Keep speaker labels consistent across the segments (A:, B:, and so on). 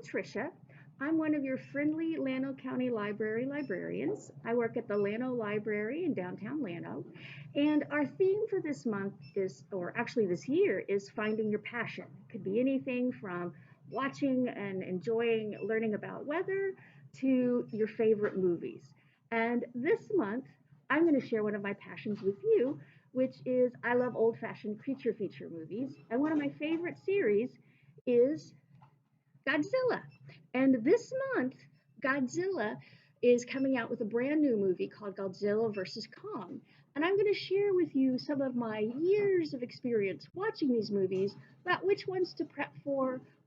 A: I'm Tricia. I'm one of your friendly Llano County Library librarians. I work at the Llano Library in downtown Llano. And our theme for this month is, or actually this year, is finding your passion. It could be anything from watching and enjoying learning about weather to your favorite movies. And this month, I'm going to share one of my passions with you, which is I love old fashioned creature feature movies. And one of my favorite series is Godzilla. And this month, Godzilla is coming out with a brand new movie called Godzilla versus Kong. And I'm going to share with you some of my years of experience watching these movies about which ones to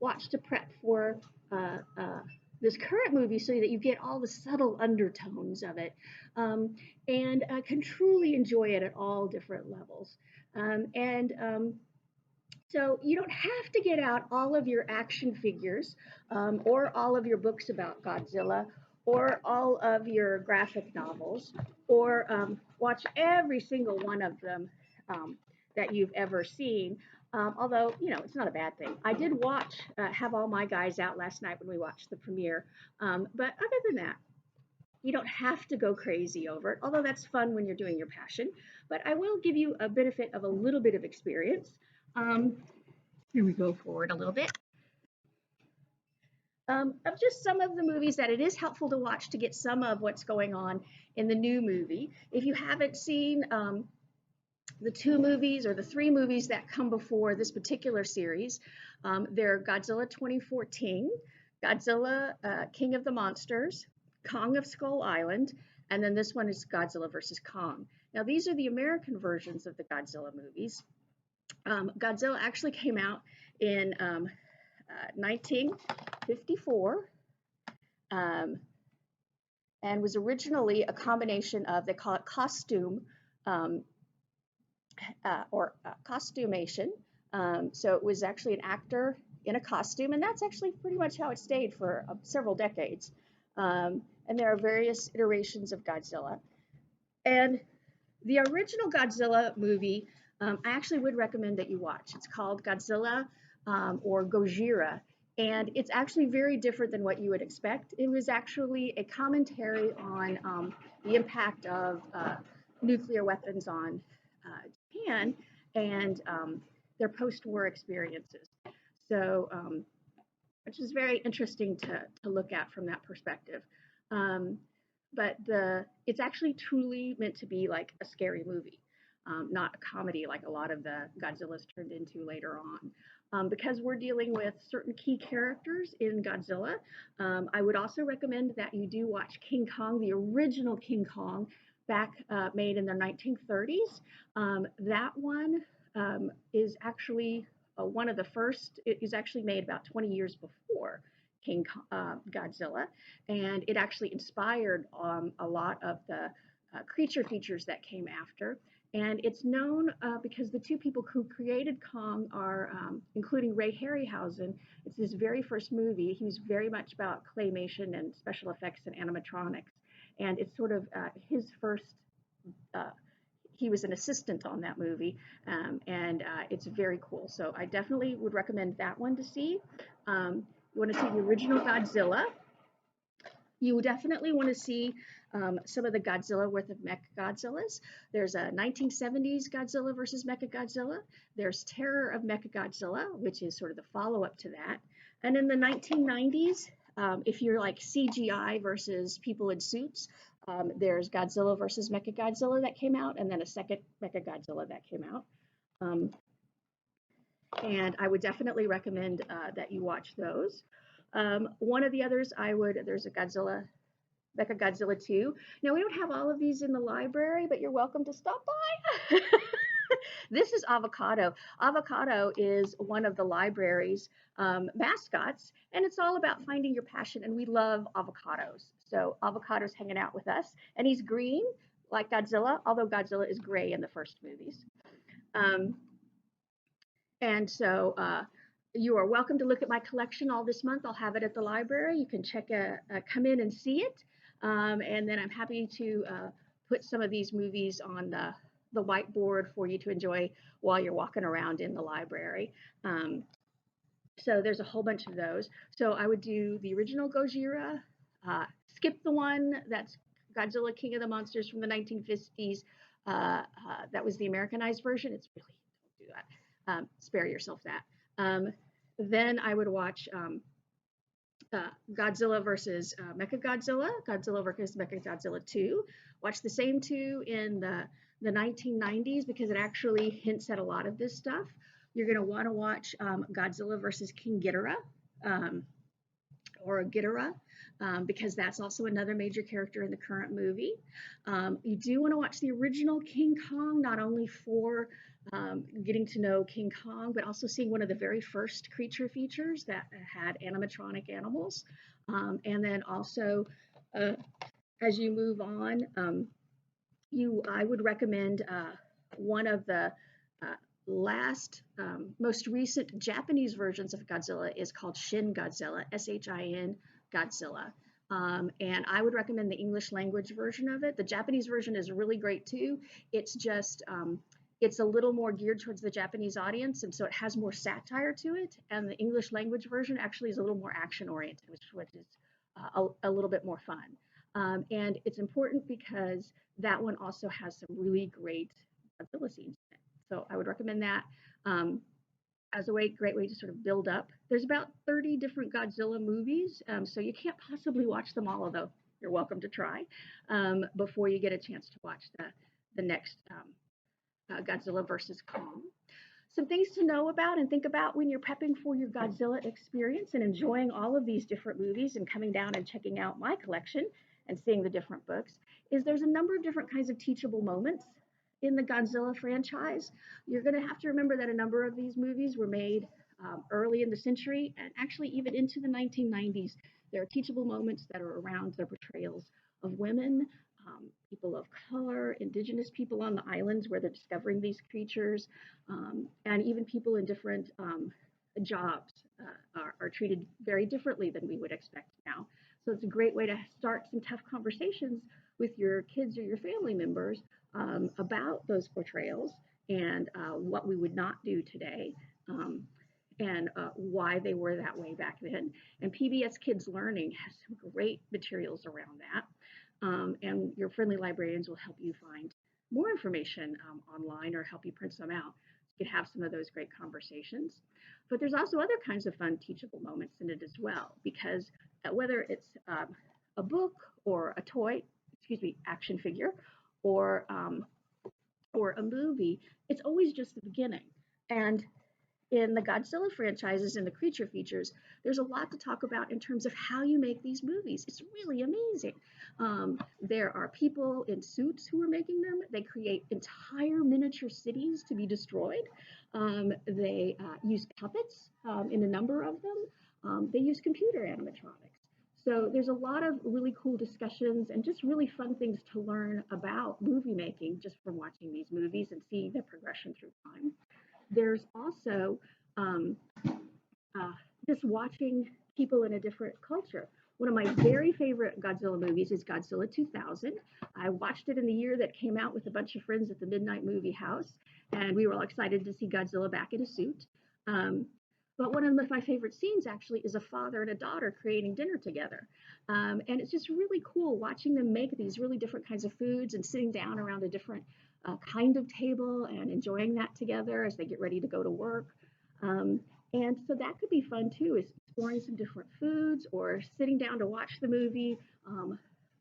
A: watch to prep for uh, uh, this current movie so that you get all the subtle undertones of it um, and can truly enjoy it at all different levels. So you don't have to get out all of your action figures or all of your books about Godzilla or all of your graphic novels or watch every single one of them um, that you've ever seen. Although, it's not a bad thing. I did have all my guys out last night when we watched the premiere. But other than that, you don't have to go crazy over it, although that's fun when you're doing your passion. But I will give you a benefit of a little bit of experience. Um, Here we go forward a little bit. Of just some of the movies that it is helpful to watch to get some of what's going on in the new movie. If you haven't seen the two movies or the three movies that come before this particular series, they're Godzilla 2014, Godzilla King of the Monsters, Kong of Skull Island, and then this one is Godzilla versus Kong. Now, these are the American versions of the Godzilla movies. Godzilla actually came out in 1954 um, and was originally a combination of, they call it costume um, or costumation. So it was actually an actor in a costume, and that's actually pretty much how it stayed for several decades. And there are various iterations of Godzilla. And the original Godzilla movie, I actually would recommend that you watch. It's called Godzilla or Gojira, and it's actually very different than what you would expect. It was actually a commentary on the impact of nuclear weapons on Japan and their post-war experiences. So, which is very interesting to look at from that perspective. Um, but it's actually truly meant to be like a scary movie, not a comedy like a lot of the Godzillas turned into later on. Because we're dealing with certain key characters in Godzilla, I would also recommend that you do watch King Kong, the original King Kong, back made in the 1930s. That one is actually one of the first. It was actually made about 20 years before Godzilla, and it actually inspired a lot of the creature features that came after. And it's known because the two people who created Kong are, including Ray Harryhausen. It's his very first movie. He was very much about claymation and special effects and animatronics. And it's sort of his first uh, he was an assistant on that movie, and it's very cool. So I definitely would recommend that one to see. You want to see the original Godzilla. You definitely want to see some of the Godzilla worth of Mechagodzillas. There's a 1970s Godzilla versus Mechagodzilla. There's Terror of Mechagodzilla, which is sort of the follow-up to that. And in the 1990s, if you're like CGI versus people in suits, there's Godzilla versus Mechagodzilla that came out, and then a second Mechagodzilla that came out. Um, and I would definitely recommend that you watch those. One of the others, there's a Mechagodzilla 2. Now, we don't have all of these in the library, but you're welcome to stop by. This is Avocado. Avocado is one of the library's mascots, and it's all about finding your passion, and we love avocados. So Avocado's hanging out with us, and he's green like Godzilla, although Godzilla is gray in the first movies. Um, and so you are welcome to look at my collection all this month. I'll have it at the library. You can come in and see it. And then I'm happy to put some of these movies on the whiteboard for you to enjoy while you're walking around in the library. Um, So there's a whole bunch of those. So I would do the original Gojira, skip the one that's Godzilla King of the Monsters from the 1950s. That was the Americanized version. It's really, don't do that. Spare yourself that. Um, then I would watch Godzilla versus Mechagodzilla, Godzilla versus Mechagodzilla 2. Watch the same two in the 1990s because it actually hints at a lot of this stuff. You're going to want to watch Godzilla versus King Ghidorah, um, or Ghidorah, because that's also another major character in the current movie. You do want to watch the original King Kong, not only for getting to know King Kong, but also seeing one of the very first creature features that had animatronic animals. And then also, uh, as you move on, I would recommend one of the last, most recent Japanese versions of Godzilla is called Shin Godzilla, Shin Godzilla. And I would recommend the English language version of it. The Japanese version is really great too. It's just, it's a little more geared towards the Japanese audience, and so it has more satire to it. And the English language version actually is a little more action oriented, which is a little bit more fun. And it's important because that one also has some really great Godzilla scenes in it. So I would recommend that as a great way to sort of build up. There's about 30 different Godzilla movies, so you can't possibly watch them all, although you're welcome to try before you get a chance to watch the next Godzilla versus Kong. Some things to know about and think about when you're prepping for your Godzilla experience and enjoying all of these different movies and coming down and checking out my collection and seeing the different books is there's a number of different kinds of teachable moments in the Godzilla franchise. You're going to have to remember that a number of these movies were made early in the century and actually even into the 1990s. There are teachable moments that are around the portrayals of women, people of color, indigenous people on the islands where they're discovering these creatures, and even people in different jobs are treated very differently than we would expect now. So it's a great way to start some tough conversations with your kids or your family members about those portrayals and what we would not do today. And why they were that way back then. And PBS Kids Learning has some great materials around that. And your friendly librarians will help you find more information online or help you print some out. You could have some of those great conversations. But there's also other kinds of fun teachable moments in it as well, because whether it's a book or a toy, action figure, or a movie, it's always just the beginning. And in the Godzilla franchises and the creature features, there's a lot to talk about in terms of how you make these movies. It's really amazing. There are people in suits who are making them. They create entire miniature cities to be destroyed. They use puppets in a number of them. They use computer animatronics. So there's a lot of really cool discussions and just really fun things to learn about movie making just from watching these movies and seeing the progression through time. There's also um, uh, just watching people in a different culture. One of my very favorite Godzilla movies is Godzilla 2000. I watched it in the year that came out with a bunch of friends at the Midnight Movie House, and we were all excited to see Godzilla back in a suit. Um, but one of my favorite scenes actually is a father and a daughter creating dinner together. And it's just really cool watching them make these really different kinds of foods and sitting down around a different kind of table and enjoying that together as they get ready to go to work. Um, and so that could be fun too, is exploring some different foods or sitting down to watch the movie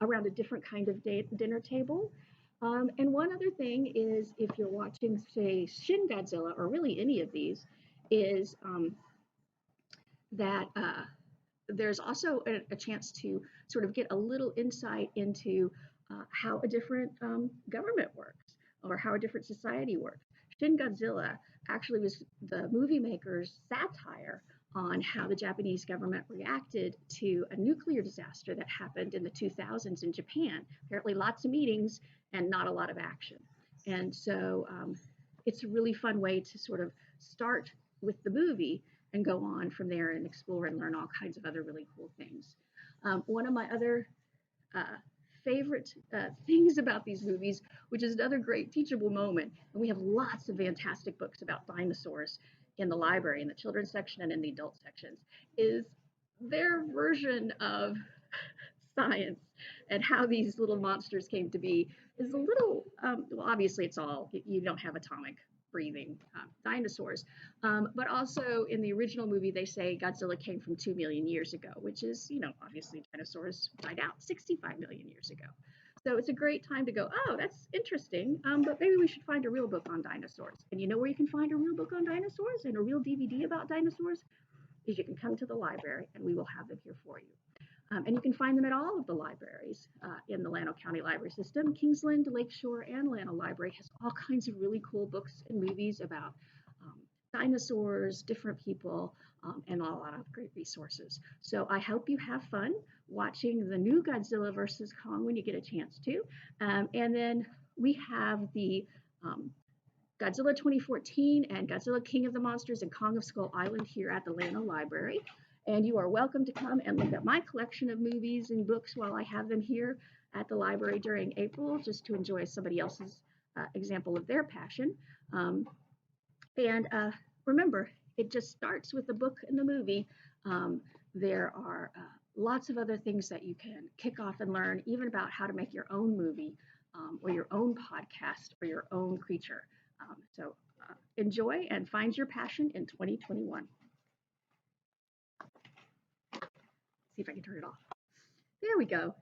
A: around a different kind of dinner table. And one other thing is if you're watching, say, Shin Godzilla or really any of these, is that there's also a chance to sort of get a little insight into how a different government works or how a different society works. Shin Godzilla actually was the movie maker's satire on how the Japanese government reacted to a nuclear disaster that happened in the 2000s in Japan. Apparently, lots of meetings and not a lot of action. And so it's a really fun way to sort of start with the movie and go on from there and explore and learn all kinds of other really cool things. One of my other favorite things about these movies, which is another great teachable moment. And we have lots of fantastic books about dinosaurs in the library, in the children's section and in the adult sections, is their version of science and how these little monsters came to be is a little, well, obviously it's all, you don't have atomic breathing dinosaurs. But also in the original movie, they say Godzilla came from 2 million years ago, which is, obviously dinosaurs died out 65 million years ago. So it's a great time to go, oh, that's interesting, but maybe we should find a real book on dinosaurs. And you know where you can find a real book on dinosaurs and a real DVD about dinosaurs? Is you can come to the library and we will have them here for you. And you can find them at all of the libraries in the Llano County Library System. Kingsland, Lakeshore, and Llano Library has all kinds of really cool books and movies about dinosaurs, different people, and a lot of great resources. So I hope you have fun watching the new Godzilla vs. Kong when you get a chance to. And then we have the Godzilla 2014 and Godzilla King of the Monsters and Kong of Skull Island here at the Llano Library. And you are welcome to come and look at my collection of movies and books while I have them here at the library during April, just to enjoy somebody else's example of their passion. And remember, it just starts with the book and the movie. There are lots of other things that you can kick off and learn, even about how to make your own movie or your own podcast or your own creature. So enjoy and find your passion in 2021. See if I can turn it off. There we go.